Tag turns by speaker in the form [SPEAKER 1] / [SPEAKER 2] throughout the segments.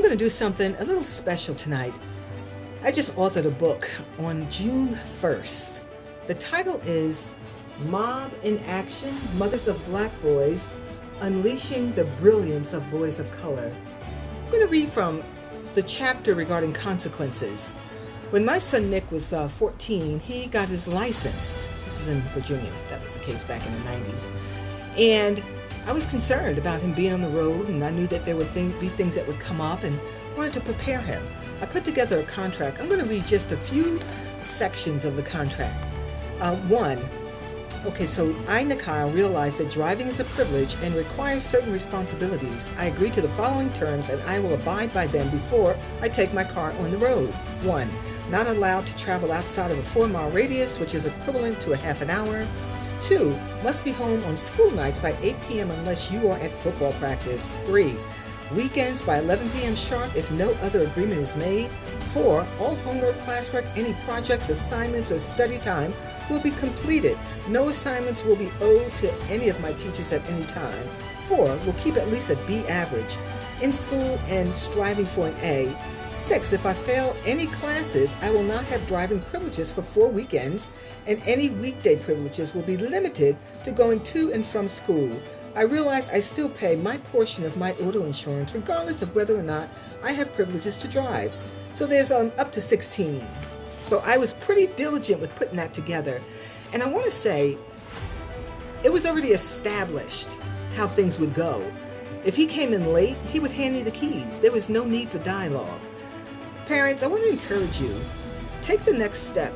[SPEAKER 1] I'm going to do something a little special tonight. I just authored a book on June 1st. The title is MOBB in Action, Mothers of Black Boys, Unleashing the Brilliance of Boys of Color. I'm going to read from the chapter regarding consequences. When my son Nick was 14, he got his license. This is in Virginia. That was the case back in the 90s. And I was concerned about him being on the road, and I knew that there would be things that would come up and wanted to prepare him. I put together a contract. I'm going to read just a few sections of the contract. One, so I, Nikhil, realized that driving is a privilege and requires certain responsibilities. I agree to the following terms, and I will abide by them before I take my car on the road. 1. Not allowed to travel outside of a 4-mile radius, which is equivalent to a half an hour. 2. Must be home on school nights by 8 p.m. unless you are at football practice. 3. Weekends by 11 p.m. sharp if no other agreement is made. 4. All homework, classwork, any projects, assignments, or study time will be completed. No assignments will be owed to any of my teachers at any time. 4. Will keep at least a B average in school and striving for an A. 6. If I fail any classes, I will not have driving privileges for 4 weekends, and any weekday privileges will be limited to going to and from school. I realize I still pay my portion of my auto insurance regardless of whether or not I have privileges to drive. So there's up to 16. So I was pretty diligent with putting that together. And I want to say, it was already established how things would go. If he came in late, he would hand me the keys. There was no need for dialogue. Parents, I want to encourage you, take the next step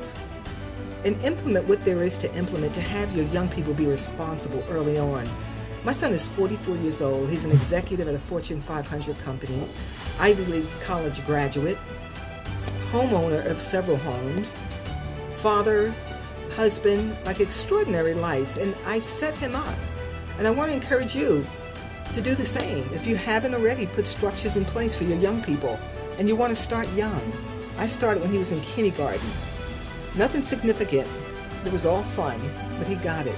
[SPEAKER 1] and implement what there is to implement to have your young people be responsible early on. My son is 44 years old. He's an executive at a Fortune 500 company, Ivy League college graduate, homeowner of several homes, father, husband, like extraordinary life, and I set him up. And I want to encourage you to do the same. If you haven't already, put structures in place for your young people. And you want to start young. I started when he was in kindergarten. Nothing significant. It was all fun, but he got it.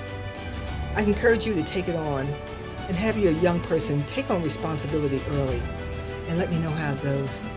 [SPEAKER 1] I encourage you to take it on and have your young person take on responsibility early. And let me know how it goes.